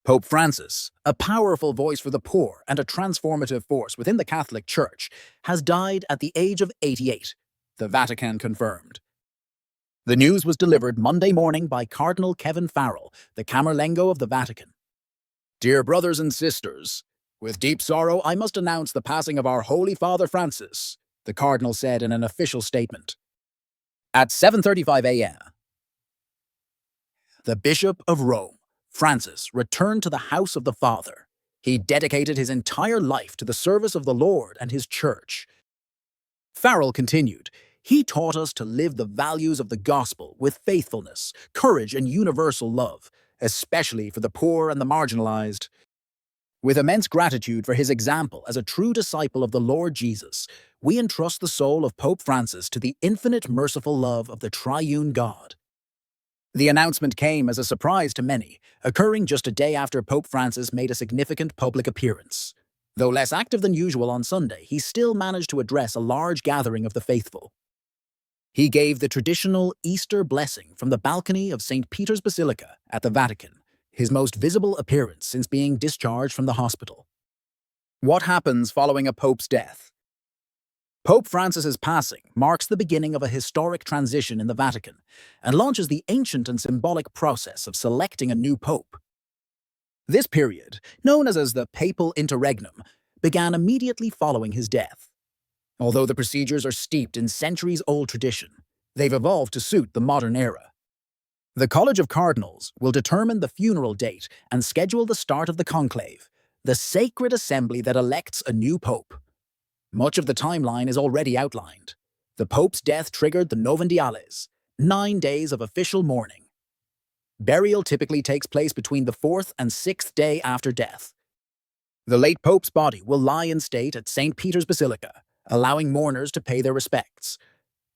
Pope Francis, a powerful voice for the poor and a transformative force within the Catholic Church, has died at the age of 88, the Vatican confirmed. The news was delivered Monday morning by Cardinal Kevin Farrell, the Camerlengo of the Vatican. Dear brothers and sisters, with deep sorrow I must announce the passing of our Holy Father Francis, the Cardinal said in an official statement. At 7:35 a.m., the Bishop of Rome, Francis, returned to the house of the Father. He dedicated his entire life to the service of the Lord and his Church. Farrell continued, "He taught us to live the values of the gospel with faithfulness, courage, and universal love, especially for the poor and the marginalized." With immense gratitude for his example as a true disciple of the Lord Jesus, we entrust the soul of Pope Francis to the infinite merciful love of the triune God. The announcement came as a surprise to many, occurring just a day after Pope Francis made a significant public appearance. Though less active than usual on Sunday, he still managed to address a large gathering of the faithful. He gave the traditional Easter blessing from the balcony of St. Peter's Basilica at the Vatican, his most visible appearance since being discharged from the hospital. What happens following a pope's death? Pope Francis's passing marks the beginning of a historic transition in the Vatican and launches the ancient and symbolic process of selecting a new pope. This period, known as the Papal Interregnum, began immediately following his death. Although the procedures are steeped in centuries-old tradition, they've evolved to suit the modern era. The College of Cardinals will determine the funeral date and schedule the start of the conclave, the sacred assembly that elects a new pope. Much of the timeline is already outlined. The Pope's death triggered the Novendiales, 9 days of official mourning. Burial typically takes place between the 4th and 6th day after death. The late Pope's body will lie in state at St. Peter's Basilica, allowing mourners to pay their respects.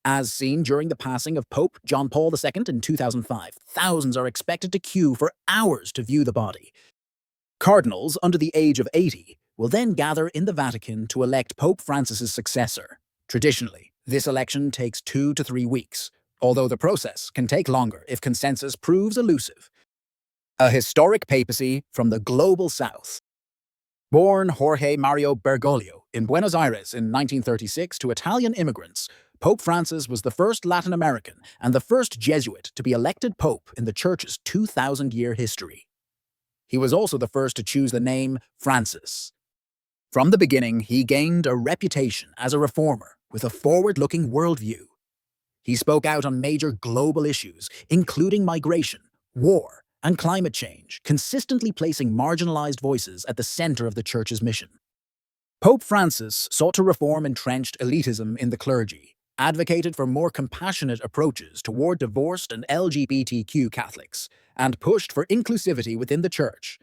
As seen during the passing of Pope John Paul II in 2005, thousands are expected to queue for hours to view the body. Cardinals under the age of 80 will then gather in the Vatican to elect Pope Francis's successor. Traditionally, this election takes 2 to 3 weeks, although the process can take longer if consensus proves elusive. A historic papacy from the global south. Born Jorge Mario Bergoglio in Buenos Aires in 1936 to Italian immigrants, Pope Francis was the first Latin American and the first Jesuit to be elected pope in the Church's 2,000-year history. He was also the first to choose the name Francis. From the beginning, he gained a reputation as a reformer with a forward-looking worldview. He spoke out on major global issues, including migration, war, and climate change, consistently placing marginalized voices at the center of the Church's mission. Pope Francis sought to reform entrenched elitism in the clergy, advocated for more compassionate approaches toward divorced and LGBTQ Catholics, and pushed for inclusivity within the Church.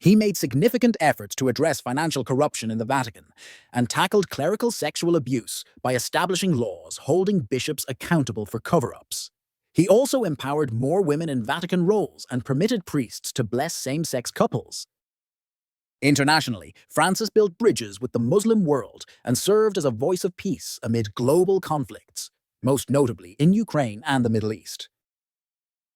He made significant efforts to address financial corruption in the Vatican and tackled clerical sexual abuse by establishing laws holding bishops accountable for cover-ups. He also empowered more women in Vatican roles and permitted priests to bless same-sex couples. Internationally, Francis built bridges with the Muslim world and served as a voice of peace amid global conflicts, most notably in Ukraine and the Middle East.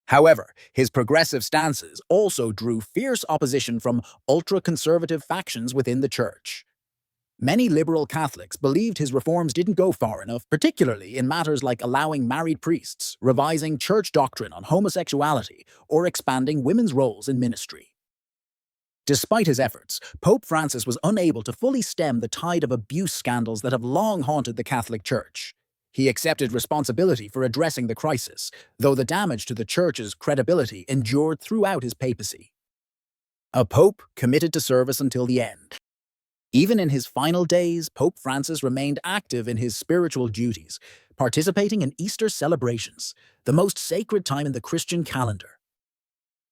However, his progressive stances also drew fierce opposition from ultra-conservative factions within the Church. Many liberal Catholics believed his reforms didn't go far enough, particularly in matters like allowing married priests, revising church doctrine on homosexuality, or expanding women's roles in ministry. Despite his efforts, Pope Francis was unable to fully stem the tide of abuse scandals that have long haunted the Catholic Church. He accepted responsibility for addressing the crisis, though the damage to the Church's credibility endured throughout his papacy. A pope committed to service until the end. Even in his final days, Pope Francis remained active in his spiritual duties, participating in Easter celebrations, the most sacred time in the Christian calendar.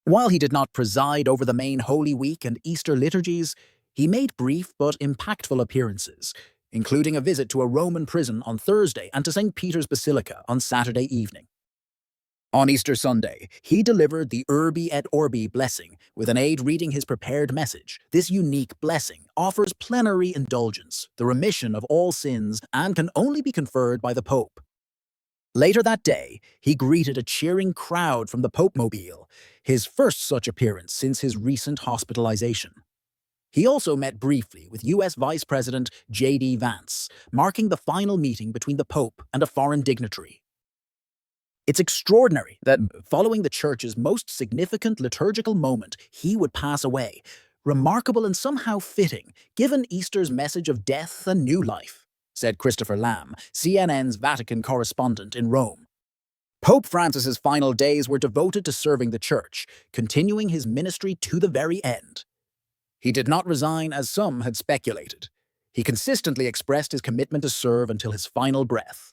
While he did not preside over the main Holy Week and Easter liturgies, he made brief but impactful appearances, including a visit to a Roman prison on Thursday and to St. Peter's Basilica on Saturday evening. On Easter Sunday, he delivered the Urbi et Orbi blessing with an aide reading his prepared message. This unique blessing offers plenary indulgence, the remission of all sins, and can only be conferred by the Pope. Later that day, he greeted a cheering crowd from the Pope-mobile, his first such appearance since his recent hospitalization. He also met briefly with U.S. Vice President J.D. Vance, marking the final meeting between the Pope and a foreign dignitary. It's extraordinary that, following the Church's most significant liturgical moment, he would pass away. Remarkable and somehow fitting, given Easter's message of death and new life, said Christopher Lamb, CNN's Vatican correspondent in Rome. Pope Francis's final days were devoted to serving the Church, continuing his ministry to the very end. He did not resign as some had speculated. He consistently expressed his commitment to serve until his final breath.